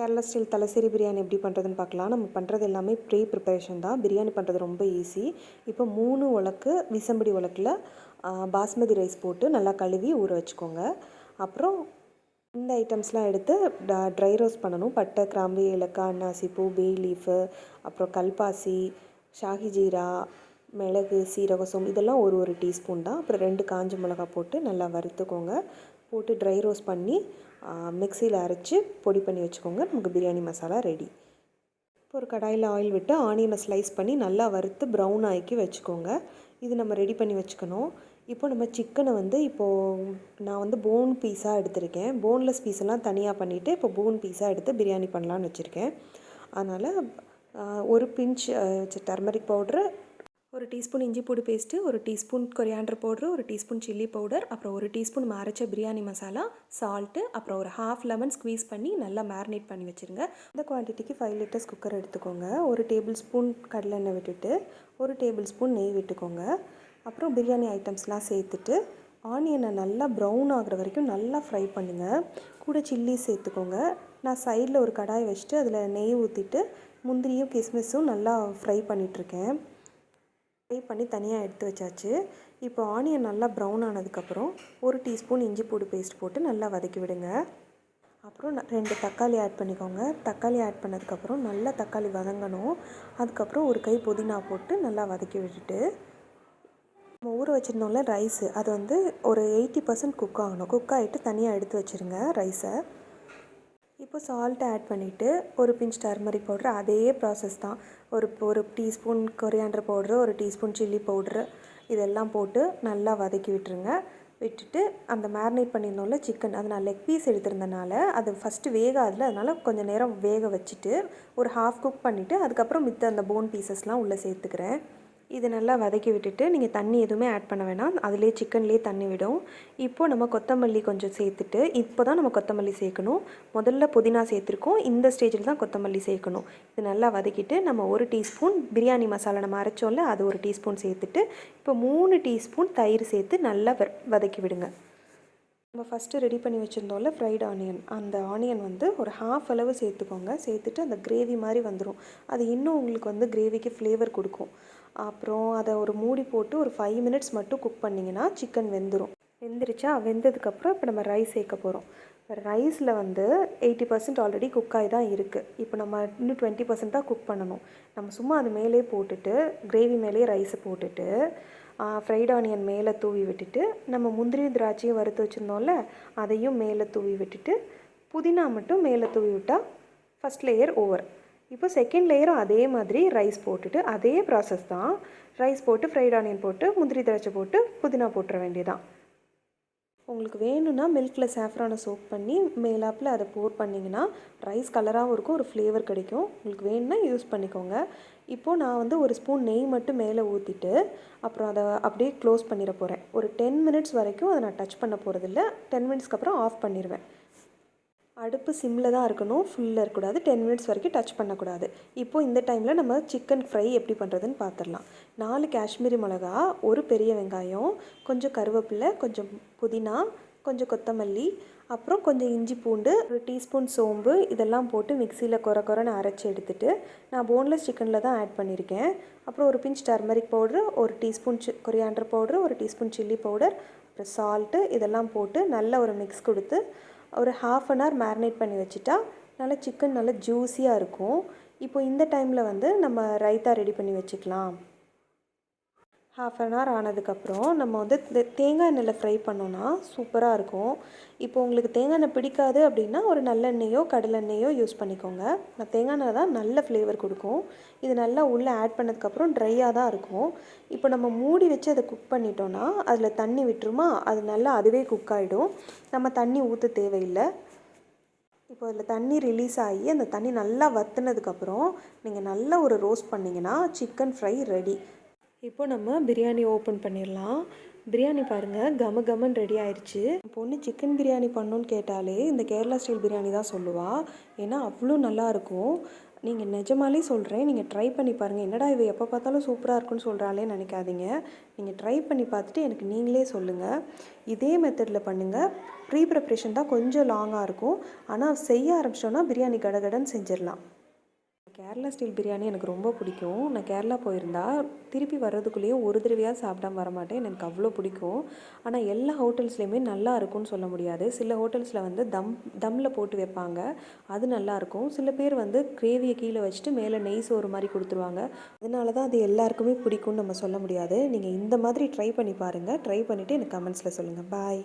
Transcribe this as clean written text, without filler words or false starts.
Kerala style Thalassery biryani எப்படி பண்ணுறதுன்னு பார்க்கலாம். நம்ம பண்ணுறது எல்லாமே ப்ரிப்பரேஷன் தான். பிரியாணி பண்ணுறது ரொம்ப ஈஸி. இப்போ 3 உலக்கு விசம்படி உலக்கில் பாஸ்மதி ரைஸ் போட்டு நல்லா கழுவி ஊற வச்சுக்கோங்க. அப்புறம் இந்த ஐட்டம்ஸ்லாம் எடுத்து ட்ரை ரோஸ்ட் பண்ணணும். பட்டை, கிராம்பு, ஏலக்காய், அன்னாசிப்பூ, பே லீஃபு, அப்புறம் கல்பாசி, ஷாஹி ஜீரா, மிளகு, சீரகம், சோம்பு இதெல்லாம் ஒரு டீஸ்பூன் தான். அப்புறம் 2 காஞ்ச மிளகா போட்டு நல்லா வறுத்துக்கோங்க. போட்டு ட்ரை ரோஸ்ட் பண்ணி மிக்சியில் அரைச்சி பொடி பண்ணி வச்சுக்கோங்க. நமக்கு பிரியாணி மசாலா ரெடி. இப்போ ஒரு கடாயில் ஆயில் விட்டு ஆனியனை ஸ்லைஸ் பண்ணி நல்லா வறுத்து ப்ரௌன் ஆக்கி வச்சுக்கோங்க. இது நம்ம ரெடி பண்ணி வச்சுக்கணும். இப்போ நம்ம சிக்கனை நான் போன் பீஸாக எடுத்திருக்கேன். போன்லெஸ் பீஸெல்லாம் தனியாக பண்ணிவிட்டு இப்போ போன் பீஸாக எடுத்து பிரியாணி பண்ணலான்னு வச்சுருக்கேன். அதனால் ஒரு பிஞ்ச் டர்மரிக் பவுட்ரு, ஒரு டீஸ்பூன் இஞ்சி பூண்டு பேஸ்ட்டு, ஒரு டீஸ்பூன் கொரியாண்டர் பவுட்ரு, ஒரு டீஸ்பூன் சில்லி பவுடர், அப்புறம் ஒரு டீஸ்பூன் அரைச்ச பிரியாணி மசாலா, சால்ட்டு, அப்புறம் ஒரு ஹாஃப் லெமன் ஸ்க்வீஸ் பண்ணி நல்லா மேரினேட் பண்ணி வச்சுருங்க. இந்த குவான்டிட்டிக்கு 5 லிட்டர்ஸ் குக்கர் எடுத்துக்கோங்க. ஒரு டேபிள் ஸ்பூன் கடலெண்ணெய் விட்டுட்டு ஒரு டேபிள் ஸ்பூன் நெய் விட்டுக்கோங்க. அப்புறம் பிரியாணி ஐட்டம்ஸ்லாம் சேர்த்துட்டு ஆனியனை நல்லா ப்ரௌன் ஆகிற வரைக்கும் நல்லா ஃப்ரை பண்ணுங்கள். கூட சில்லி சேர்த்துக்கோங்க. நான் சைடில் ஒரு கடாய் வச்சுட்டு அதில் நெய் ஊற்றிட்டு முந்திரியும் கிஸ்மிஸும் நல்லா ஃப்ரை பண்ணிகிட்ருக்கேன். ஃப்ரை பண்ணி தனியாக எடுத்து வச்சாச்சு. இப்போ ஆனியன் நல்லா ப்ரௌன் ஆனதுக்கப்புறம் ஒரு டீஸ்பூன் இஞ்சி பூண்டு பேஸ்ட் போட்டு நல்லா வதக்கி விடுங்க. அப்புறம் 2 தக்காளி ஆட் பண்ணிக்கோங்க. தக்காளி ஆட் பண்ணதுக்கப்புறம் நல்லா தக்காளி வதங்கணும். அதுக்கப்புறம் ஒரு கை புதினா போட்டு நல்லா வதக்கி விட்டுட்டு நம்ம ஊற வச்சுருந்தோம்ல ரைஸு, அது ஒரு 80% குக் ஆகணும். குக் ஆகிட்டு தனியாக எடுத்து வச்சுருங்க ரைஸை. இப்போ சால்ட் ஆட் பண்ணிவிட்டு ஒரு பிஞ்ச் டர்மரிக் பவுட்ரு, அதே ப்ராசஸ் தான். ஒரு டீஸ்பூன் கொரியாண்டர் பவுட்ரு, ஒரு டீஸ்பூன் சில்லி பவுட்ரு இதெல்லாம் போட்டு நல்லா வதக்கி விட்டுட்டு அந்த மேரினேட் பண்ணியிருந்தோம்ல சிக்கன், அது நான் லெக் பீஸ் எடுத்திருந்தனால அது ஃபஸ்ட்டு வேகாதில்ல, அதனால் கொஞ்சம் நேரம் வேக வச்சுட்டு ஒரு ஹாஃப் குக் பண்ணிவிட்டு அதுக்கப்புறம் மித்த அந்த போன் பீசஸ்லாம் உள்ளே சேர்த்துக்கிறேன். இது நல்லா வதக்கி விட்டுட்டு நீங்கள் தண்ணி எதுவுமே ஆட் பண்ண வேணாம், அதிலே சிக்கன்லேயே தண்ணி விடும். இப்போது நம்ம கொத்தமல்லி கொஞ்சம் சேர்த்துட்டு, இப்போ தான் நம்ம கொத்தமல்லி சேர்க்கணும். முதல்ல புதினா சேர்த்துருக்கோம், இந்த ஸ்டேஜில் தான் கொத்தமல்லி சேர்க்கணும். இது நல்லா வதக்கிட்டு நம்ம ஒரு டீஸ்பூன் பிரியாணி மசாலா நம்ம அரைச்சோம்ல அது ஒரு டீஸ்பூன் சேர்த்துட்டு இப்போ 3 டீஸ்பூன் தயிர் சேர்த்து நல்லா வதக்கி விடுங்க. நம்ம ஃபஸ்ட்டு ரெடி பண்ணி வச்சுருந்தோம்ல ஃப்ரைட் ஆனியன், அந்த ஆனியன் ஒரு ஹாஃப் அளவு சேர்த்துக்கோங்க. சேர்த்துட்டு அந்த கிரேவி மாதிரி வந்துடும். அது இன்னும் உங்களுக்கு கிரேவிக்கு ஃப்ளேவர் கொடுக்கும். அப்புறம் அதை ஒரு மூடி போட்டு ஒரு 5 மினிட்ஸ் மட்டும் குக் பண்ணிங்கன்னா சிக்கன் வெந்துடும். வெந்ததுக்கப்புறம் இப்போ நம்ம ரைஸ் சேர்க்க போகிறோம். ரைஸில் 80% ஆல்ரெடி குக் ஆகி தான் இருக்குது. இப்போ நம்ம இன்னும் 20% தான் குக் பண்ணணும். நம்ம சும்மா அது மேலே போட்டுட்டு கிரேவி மேலே ரைஸை போட்டுட்டு ஃப்ரைட் ஆனியன் மேலே தூவி விட்டுட்டு நம்ம முந்திரி திராட்சையும் வறுத்து வச்சுருந்தோம்ல அதையும் மேலே தூவி விட்டுட்டு புதினா மட்டும் மேலே தூவி விட்டால் ஃபஸ்ட் லேயர் ஓவர். இப்போ செகண்ட் லேயரும் அதே மாதிரி ரைஸ் போட்டுட்டு அதே ப்ராசஸ் தான். ரைஸ் போட்டு ஃப்ரைட் ஆனியன் போட்டு முந்திரி திராட்சை போட்டு புதினா போட்டுற வேண்டியதான். உங்களுக்கு வேணும்னா மில்கில் சாஃப்ரானை சோக் பண்ணி மேலாப்பில் அதை போர் பண்ணிங்கன்னா ரைஸ் கலராகவும் இருக்கும், ஒரு ஃப்ளேவர் கிடைக்கும். உங்களுக்கு வேணும்னா யூஸ் பண்ணிக்கோங்க. இப்போது நான் ஒரு ஸ்பூன் நெய் மட்டும் மேலே ஊற்றிட்டு அப்புறம் அதை அப்படியே க்ளோஸ் பண்ணிட போகிறேன். ஒரு 10 மினிட்ஸ் வரைக்கும் அதை நான் டச் பண்ண போகிறதில்ல. 10 மினிட்ஸ்க்கு அப்புறம் ஆஃப் பண்ணிடுவேன். அடுப்பு சிம்மில் தான் இருக்கணும், ஃபுல்லில் இருக்கக்கூடாது. 10 மினிட்ஸ் வரைக்கும் டச் பண்ணக்கூடாது. இப்போது இந்த டைமில் நம்ம சிக்கன் ஃப்ரை எப்படி பண்ணுறதுன்னு பார்த்துடலாம். 4 காஷ்மீரி மிளகா, ஒரு பெரிய வெங்காயம், கொஞ்சம் கருவேப்பிலை, கொஞ்சம் புதினா, கொஞ்சம் கொத்தமல்லி, அப்புறம் கொஞ்சம் இஞ்சி பூண்டு, ஒரு டீஸ்பூன் சோம்பு இதெல்லாம் போட்டு மிக்சியில் கொரன்னு அரைச்சி எடுத்துகிட்டு நான் போன்லெஸ் சிக்கனில் தான் ஆட் பண்ணியிருக்கேன். அப்புறம் ஒரு பிஞ்ச் டர்மரிக் பவுட்ரு, ஒரு டீஸ்பூன் கொரியாண்டர் பவுட்ரு, ஒரு டீஸ்பூன் சில்லி பவுடர், அப்புறம் சால்ட்டு இதெல்லாம் போட்டு நல்ல ஒரு மிக்ஸ் கொடுத்து ஒரு 1/2 அன் ஹவர் மேரினேட் பண்ணி வச்சுட்டா நல்லா சிக்கன் நல்லா ஜூஸியாக இருக்கும். இப்போ இந்த டைமில் நம்ம ரைத்தா ரெடி பண்ணி வச்சுக்கலாம். 1/2 அன் ஹவர் ஆனதுக்கப்புறம் நம்ம தேங்காய் எண்ணெயில் ஃப்ரை பண்ணோன்னா சூப்பராக இருக்கும். இப்போ உங்களுக்கு தேங்காய் எண்ணெய் பிடிக்காது அப்படின்னா ஒரு நல்லெண்ணெயோ கடலெண்ணெயோ யூஸ் பண்ணிக்கோங்க. நான் தேங்காய் எண்ணெய் தான் நல்ல ஃப்ளேவர் கொடுக்கும். இது நல்லா உள்ளே ஆட் பண்ணதுக்கப்புறம் ட்ரையாக தான் இருக்கும். இப்போ நம்ம மூடி வச்சு அதை குக் பண்ணிட்டோன்னா அதில் தண்ணி விட்டுருமா, அது நல்லா அதுவே குக் ஆகிடும். நம்ம தண்ணி ஊற்ற தேவையில்லை. இப்போ அதில் தண்ணி ரிலீஸ் ஆகி அந்த தண்ணி நல்லா வற்றினதுக்கப்புறம் நீங்கள் நல்லா ஒரு ரோஸ்ட் பண்ணிங்கன்னா சிக்கன் ஃப்ரை ரெடி. இப்போ நம்ம பிரியாணி ஓப்பன் பண்ணிடலாம். பிரியாணி பாருங்கள் கம கமன்னு ரெடி ஆயிடுச்சு. பொண்ணு சிக்கன் பிரியாணி பண்ணணுன்னு கேட்டாலே இந்த கேரளா ஸ்டைல் பிரியாணி தான் சொல்லுவாள். ஏன்னா அவ்வளோ நல்லாயிருக்கும். நீங்கள் நிஜமாலே சொல்கிறேன், நீங்கள் ட்ரை பண்ணி பாருங்கள். என்னடா இவ எப்போ பார்த்தாலும் சூப்பராக இருக்குன்னு சொல்கிறாளே நினைக்காதீங்க. நீங்கள் ட்ரை பண்ணி பார்த்துட்டு எனக்கு நீங்களே சொல்லுங்கள். இதே மெத்தடில் பண்ணுங்கள். ப்ரீ ப்ரிப்ரேஷன் தான் கொஞ்சம் லாங்காக இருக்கும். ஆனால் செய்ய ஆரம்பிச்சிட்டோன்னா பிரியாணி கடகடன்னு செஞ்சிடலாம். கேரளா ஸ்டைல் பிரியாணி எனக்கு ரொம்ப பிடிக்கும். நான் கேரளா போயிருந்தா திருப்பி வர்றதுக்குள்ளேயும் ஒரு தடவையாக சாப்பிடாம வரமாட்டேன். எனக்கு அவ்வளோ பிடிக்கும். ஆனால் எல்லா ஹோட்டல்ஸ்லேயுமே நல்லா இருக்கும்னு சொல்ல முடியாது. சில ஹோட்டல்ஸில் வந்து தம்மில் போட்டு வைப்பாங்க. அது நல்லாயிருக்கும். சில பேர் வந்து கிரேவியை கீழே வச்சுட்டு மேலே நெய் சோறு மாதிரி கொடுத்துருவாங்க. அதனால தான் அது எல்லாருக்குமே பிடிக்கும்னு நம்ம சொல்ல முடியாது. நீங்கள் இந்த மாதிரி ட்ரை பண்ணி பாருங்கள். ட்ரை பண்ணிவிட்டு எனக்கு கமெண்ட்ஸில் சொல்லுங்கள். பாய்.